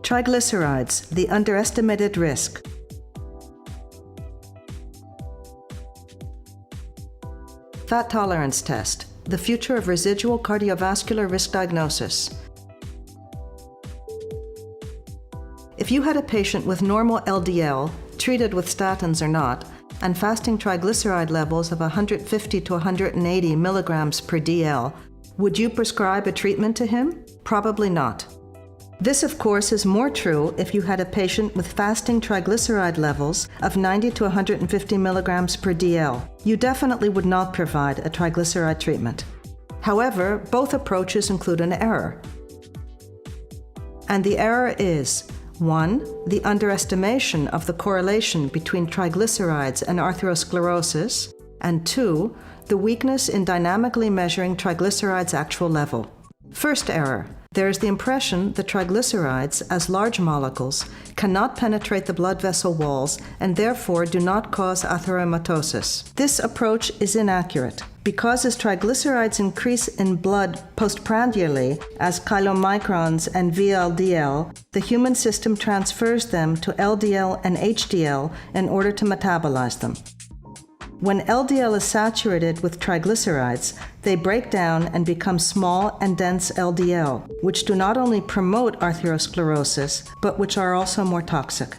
Triglycerides, the underestimated risk. Fat tolerance test, the future of residual cardiovascular risk diagnosis. If you had a patient with normal LDL, treated with statins or not, and fasting triglyceride levels of 150 to 180 milligrams per DL, would you prescribe a treatment to him? Probably not. This, of course, is more true if you had a patient with fasting triglyceride levels of 90 to 150 milligrams per DL. You definitely would not provide a triglyceride treatment. However, both approaches include an error. And the error is 1. The underestimation of the correlation between triglycerides and atherosclerosis, and 2. The weakness in dynamically measuring triglycerides' actual level. First error. There is the impression that triglycerides, as large molecules, cannot penetrate the blood vessel walls and therefore do not cause atheromatosis. This approach is inaccurate, because as triglycerides increase in blood postprandially as chylomicrons and VLDL, the human system transfers them to LDL and HDL in order to metabolize them. When LDL is saturated with triglycerides, they break down and become small and dense LDL, which do not only promote atherosclerosis, but which are also more toxic.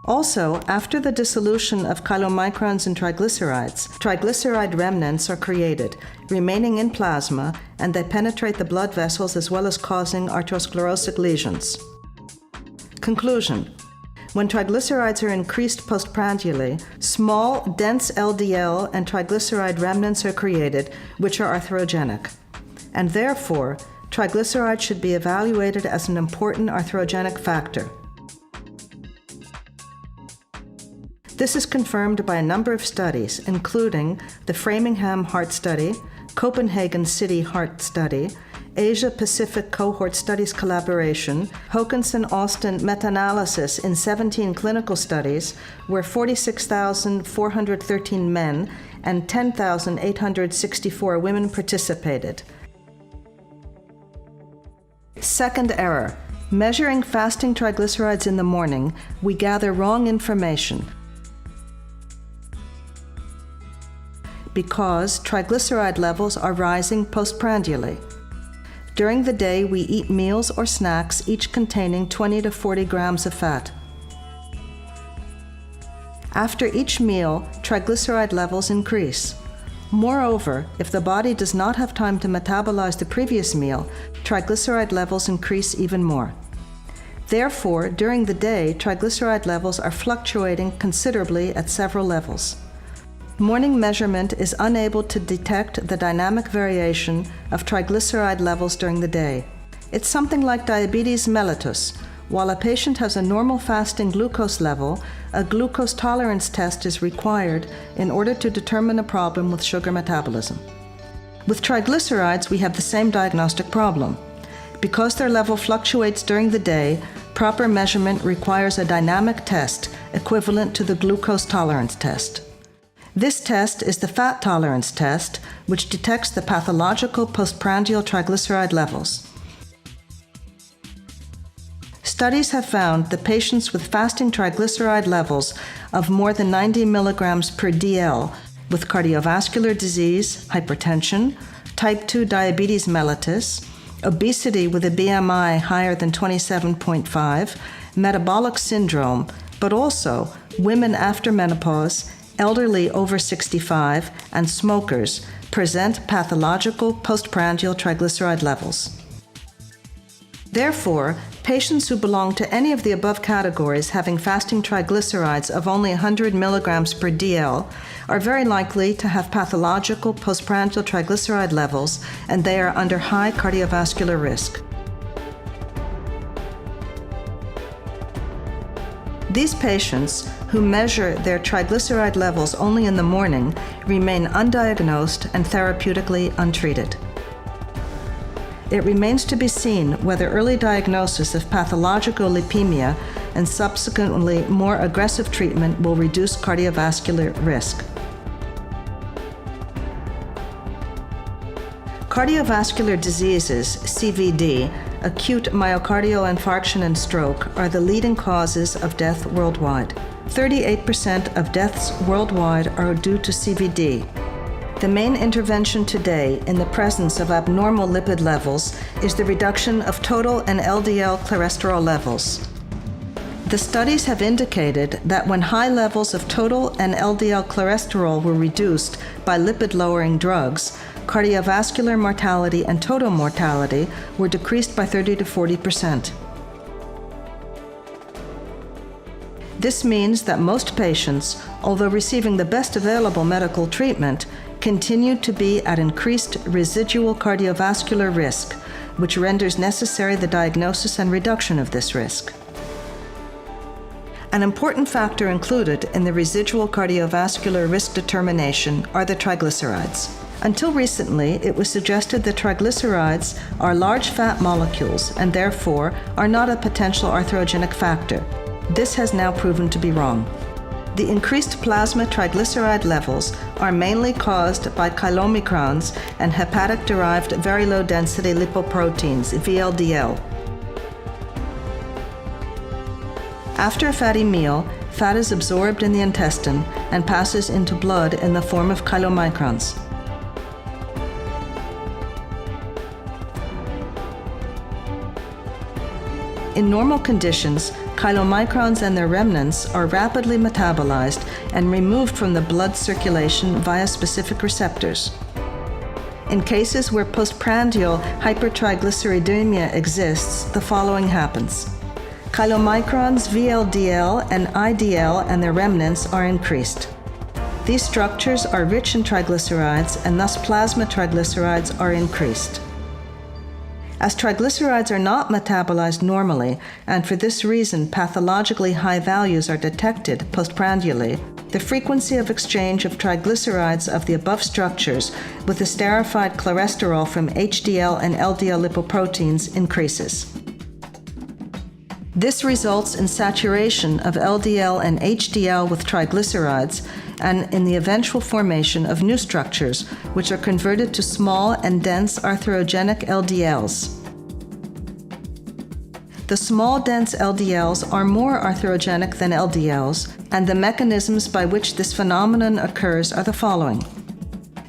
Also, after the dissolution of chylomicrons and triglycerides, triglyceride remnants are created, remaining in plasma, and they penetrate the blood vessels as well as causing atherosclerosic lesions. Conclusion. When triglycerides are increased postprandially, small, dense LDL and triglyceride remnants are created, which are atherogenic. And therefore, triglycerides should be evaluated as an important atherogenic factor. This is confirmed by a number of studies, including the Framingham Heart Study, Copenhagen City Heart Study, Asia-Pacific Cohort Studies Collaboration, Hokanson-Austin meta-analysis in 17 clinical studies, where 46,413 men and 10,864 women participated. Second error. Measuring fasting triglycerides in the morning, we gather wrong information. Because triglyceride levels are rising postprandially. During the day, we eat meals or snacks, each containing 20 to 40 grams of fat. After each meal, triglyceride levels increase. Moreover, if the body does not have time to metabolize the previous meal, triglyceride levels increase even more. Therefore, during the day, triglyceride levels are fluctuating considerably at several levels. Morning measurement is unable to detect the dynamic variation of triglyceride levels during the day. It's something like diabetes mellitus. While a patient has a normal fasting glucose level, a glucose tolerance test is required in order to determine a problem with sugar metabolism. With triglycerides, we have the same diagnostic problem. Because their level fluctuates during the day, proper measurement requires a dynamic test equivalent to the glucose tolerance test. This test is the fat tolerance test, which detects the pathological postprandial triglyceride levels. Studies have found that patients with fasting triglyceride levels of more than 90 milligrams per DL with cardiovascular disease, hypertension, type 2 diabetes mellitus, obesity with a BMI higher than 27.5, metabolic syndrome, but also women after menopause, elderly over 65, and smokers present pathological postprandial triglyceride levels. Therefore, patients who belong to any of the above categories having fasting triglycerides of only 100 milligrams per DL are very likely to have pathological postprandial triglyceride levels, and they are under high cardiovascular risk. These patients, who measure their triglyceride levels only in the morning, remain undiagnosed and therapeutically untreated. It remains to be seen whether early diagnosis of pathological lipemia and subsequently more aggressive treatment will reduce cardiovascular risk. Cardiovascular diseases, CVD, acute myocardial infarction and stroke are the leading causes of death worldwide. 38% of deaths worldwide are due to CVD. The main intervention today in the presence of abnormal lipid levels is the reduction of total and LDL cholesterol levels. The studies have indicated that when high levels of total and LDL cholesterol were reduced by lipid-lowering drugs, cardiovascular mortality and total mortality were decreased by 30 to 40%. This means that most patients, although receiving the best available medical treatment, continue to be at increased residual cardiovascular risk, which renders necessary the diagnosis and reduction of this risk. An important factor included in the residual cardiovascular risk determination are the triglycerides. Until recently, it was suggested that triglycerides are large fat molecules and therefore are not a potential atherogenic factor. This has now proven to be wrong. The increased plasma triglyceride levels are mainly caused by chylomicrons and hepatic-derived very low-density lipoproteins, VLDL. After a fatty meal, fat is absorbed in the intestine and passes into blood in the form of chylomicrons. In normal conditions, chylomicrons and their remnants are rapidly metabolized and removed from the blood circulation via specific receptors. In cases where postprandial hypertriglyceridemia exists, the following happens. Chylomicrons, VLDL, and IDL and their remnants are increased. These structures are rich in triglycerides, and thus plasma triglycerides are increased. As triglycerides are not metabolized normally, and for this reason pathologically high values are detected postprandially, the frequency of exchange of triglycerides of the above structures with esterified cholesterol from HDL and LDL lipoproteins increases. This results in saturation of LDL and HDL with triglycerides and in the eventual formation of new structures, which are converted to small and dense atherogenic LDLs. The small dense LDLs are more atherogenic than LDLs, and the mechanisms by which this phenomenon occurs are the following.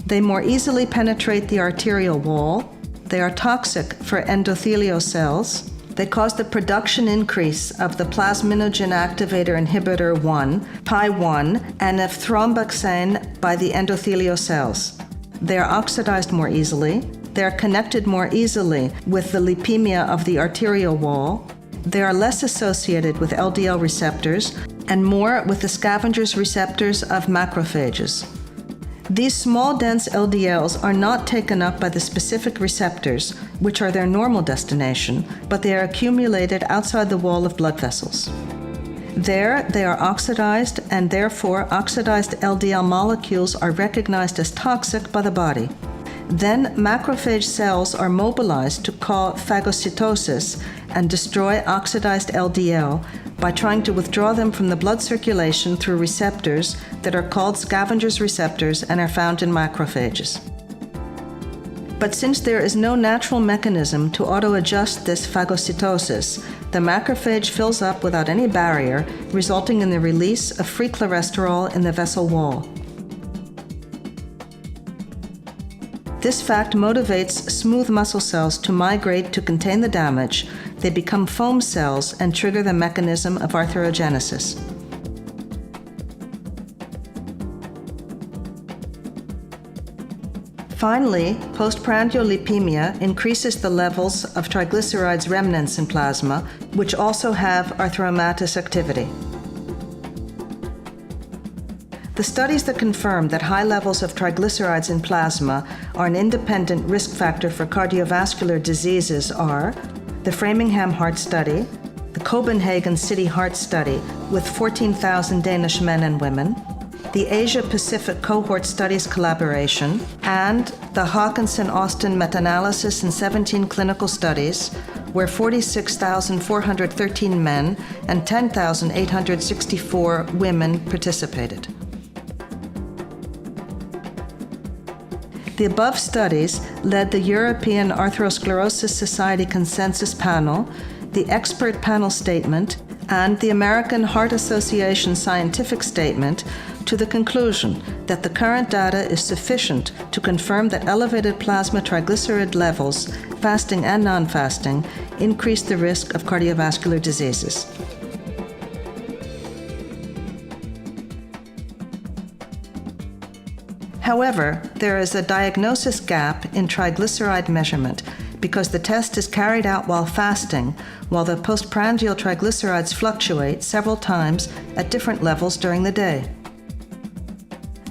They more easily penetrate the arterial wall, they are toxic for endothelial cells, they cause the production increase of the plasminogen activator inhibitor 1, PI1, and of thromboxane by the endothelial cells. They are oxidized more easily. They are connected more easily with the lipemia of the arterial wall. They are less associated with LDL receptors and more with the scavengers receptors of macrophages. These small dense LDLs are not taken up by the specific receptors, which are their normal destination, but they are accumulated outside the wall of blood vessels. There, they are oxidized, and therefore oxidized LDL molecules are recognized as toxic by the body. Then macrophage cells are mobilized to cause phagocytosis and destroy oxidized LDL by trying to withdraw them from the blood circulation through receptors that are called scavengers receptors and are found in macrophages. But since there is no natural mechanism to auto-adjust this phagocytosis, the macrophage fills up without any barrier, resulting in the release of free cholesterol in the vessel wall. This fact motivates smooth muscle cells to migrate to contain the damage. They become foam cells and trigger the mechanism of arthrogenesis. Finally, postprandial lipemia increases the levels of triglycerides remnants in plasma, which also have arthromatous activity. The studies that confirm that high levels of triglycerides in plasma are an independent risk factor for cardiovascular diseases are the Framingham Heart Study, the Copenhagen City Heart Study with 14,000 Danish men and women, the Asia-Pacific Cohort Studies Collaboration, and the Hawkinson-Austin meta-analysis in 17 clinical studies, where 46,413 men and 10,864 women participated. The above studies led the European Atherosclerosis Society Consensus Panel, the Expert Panel Statement, and the American Heart Association Scientific Statement to the conclusion that the current data is sufficient to confirm that elevated plasma triglyceride levels, fasting and non-fasting, increase the risk of cardiovascular diseases. However, there is a diagnosis gap in triglyceride measurement because the test is carried out while fasting, while the postprandial triglycerides fluctuate several times at different levels during the day.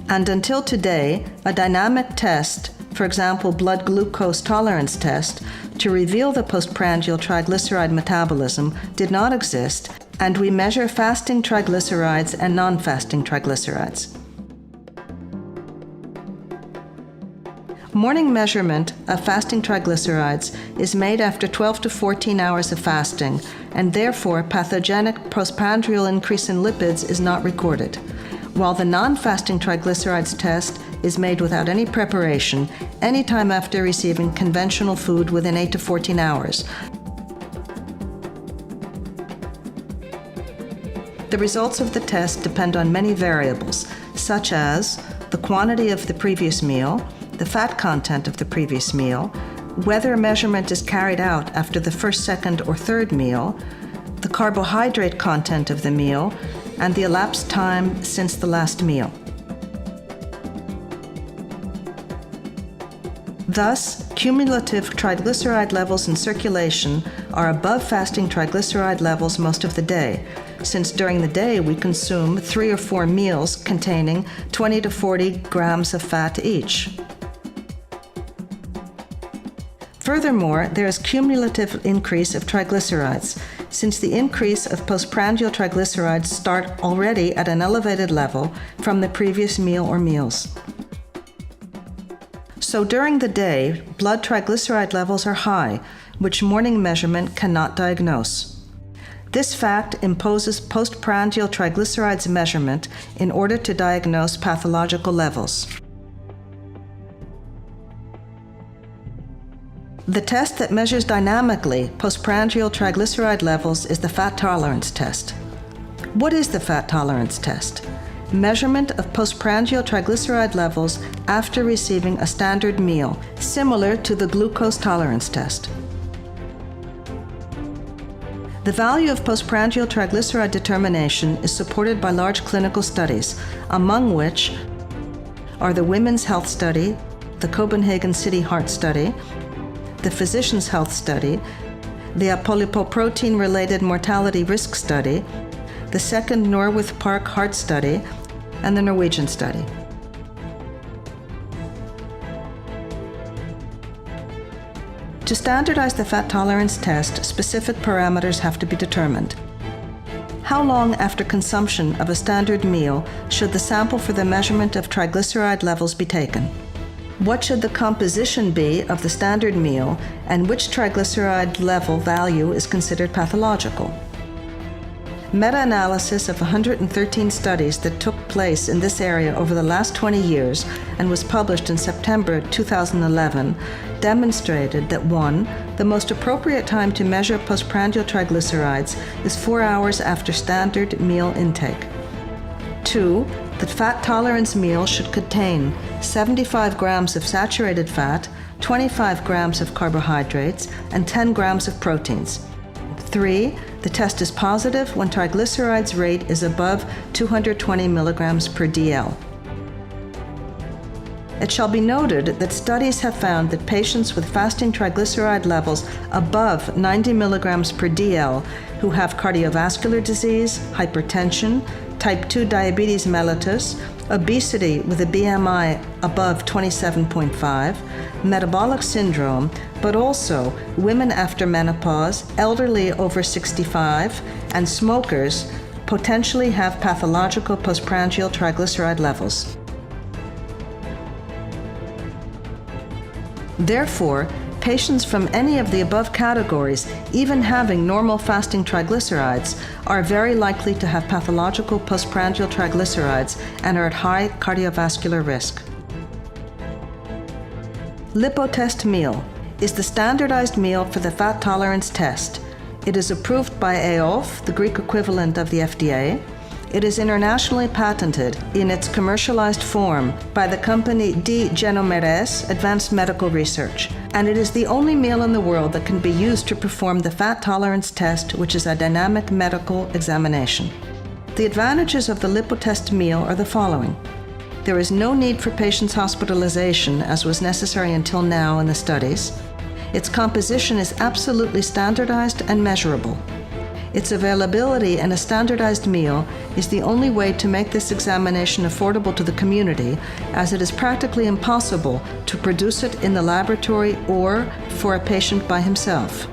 And until today, a dynamic test, for example, blood glucose tolerance test, to reveal the postprandial triglyceride metabolism did not exist, and we measure fasting triglycerides and non-fasting triglycerides. Morning measurement of fasting triglycerides is made after 12 to 14 hours of fasting, and therefore pathogenic postprandial increase in lipids is not recorded, while the non-fasting triglycerides test is made without any preparation, anytime after receiving conventional food within 8 to 14 hours. The results of the test depend on many variables, such as the quantity of the previous meal, the fat content of the previous meal, whether measurement is carried out after the first, second, or third meal, the carbohydrate content of the meal, and the elapsed time since the last meal. Thus, cumulative triglyceride levels in circulation are above fasting triglyceride levels most of the day, since during the day we consume 3 or 4 meals containing 20 to 40 grams of fat each. Furthermore, there is cumulative increase of triglycerides, since the increase of postprandial triglycerides start already at an elevated level from the previous meal or meals. So during the day, blood triglyceride levels are high, which morning measurement cannot diagnose. This fact imposes postprandial triglycerides measurement in order to diagnose pathological levels. The test that measures dynamically postprandial triglyceride levels is the fat tolerance test. What is the fat tolerance test? Measurement of postprandial triglyceride levels after receiving a standard meal, similar to the glucose tolerance test. The value of postprandial triglyceride determination is supported by large clinical studies, among which are the Women's Health Study, the Copenhagen City Heart Study, the Physicians' Health Study, the apolipoprotein-related mortality risk study, the second Norwith Park Heart Study, and the Norwegian study. To standardize the fat tolerance test, specific parameters have to be determined. How long after consumption of a standard meal should the sample for the measurement of triglyceride levels be taken? What should the composition be of the standard meal, and which triglyceride level value is considered pathological? Meta-analysis of 113 studies that took place in this area over the last 20 years and was published in September 2011 demonstrated that 1. The most appropriate time to measure postprandial triglycerides is 4 hours after standard meal intake. 2. The fat tolerance meal should contain 75 grams of saturated fat, 25 grams of carbohydrates, and 10 grams of proteins. 3. The test is positive when triglycerides rate is above 220 milligrams per dl. It shall be noted that studies have found that patients with fasting triglyceride levels above 90 milligrams per dl who have cardiovascular disease, hypertension, type 2 diabetes mellitus, obesity with a BMI above 27.5, metabolic syndrome, but also women after menopause, elderly over 65, and smokers potentially have pathological postprandial triglyceride levels. Therefore, patients from any of the above categories, even having normal fasting triglycerides, are very likely to have pathological postprandial triglycerides and are at high cardiovascular risk. LIPOTESTmeal is the standardized meal for the fat tolerance test. It is approved by EOF, the Greek equivalent of the FDA. It is internationally patented in its commercialized form by the company D. Genomeres Advanced Medical Research, and it is the only meal in the world that can be used to perform the fat tolerance test, which is a dynamic medical examination. The advantages of the LIPOTESTmeal are the following. There is no need for patients' hospitalization, as was necessary until now in the studies. Its composition is absolutely standardized and measurable. Its availability in a standardized meal is the only way to make this examination affordable to the community, as it is practically impossible to produce it in the laboratory or for a patient by himself.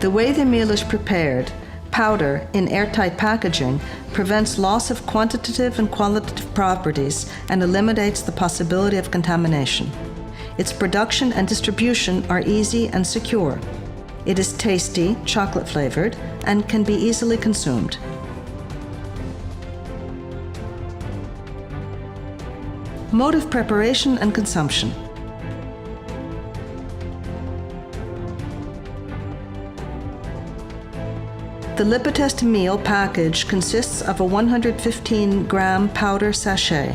The way the meal is prepared, powder in airtight packaging, prevents loss of quantitative and qualitative properties and eliminates the possibility of contamination. Its production and distribution are easy and secure. It is tasty, chocolate-flavored, and can be easily consumed. Mode of preparation and consumption. The LIPOTESTmeal package consists of a 115-gram powder sachet.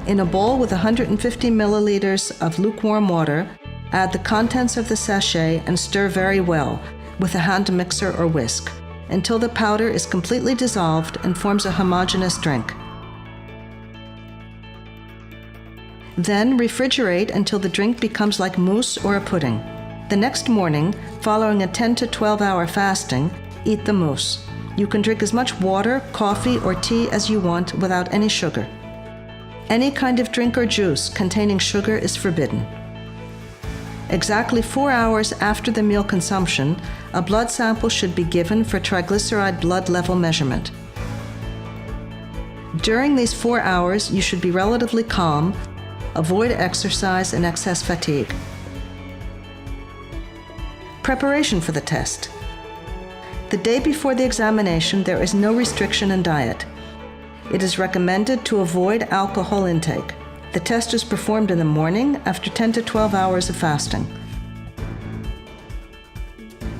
In a bowl with 150 milliliters of lukewarm water, add the contents of the sachet and stir very well with a hand mixer or whisk until the powder is completely dissolved and forms a homogeneous drink. Then refrigerate until the drink becomes like mousse or a pudding. The next morning, following a 10 to 12 hour fasting, eat the mousse. You can drink as much water, coffee, or tea as you want without any sugar. Any kind of drink or juice containing sugar is forbidden. Exactly 4 hours after the meal consumption, a blood sample should be given for triglyceride blood level measurement. During these 4 hours, you should be relatively calm, avoid exercise and excess fatigue. Preparation for the test. The day before the examination, there is no restriction in diet. It is recommended to avoid alcohol intake. The test is performed in the morning after 10 to 12 hours of fasting.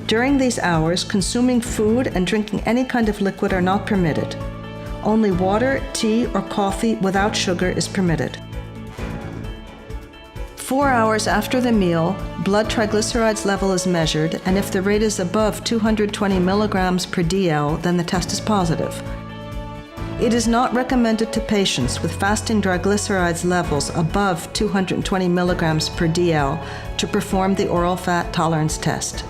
During these hours, consuming food and drinking any kind of liquid are not permitted. Only water, tea, or coffee without sugar is permitted. 4 hours after the meal, blood triglycerides level is measured, and if the rate is above 220 milligrams per DL, then the test is positive. It is not recommended to patients with fasting triglycerides levels above 220 milligrams per DL to perform the oral fat tolerance test.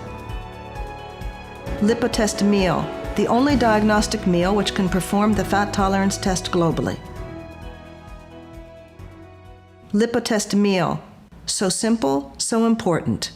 LIPOTESTmeal, the only diagnostic meal which can perform the fat tolerance test globally. LIPOTESTmeal, so simple, so important.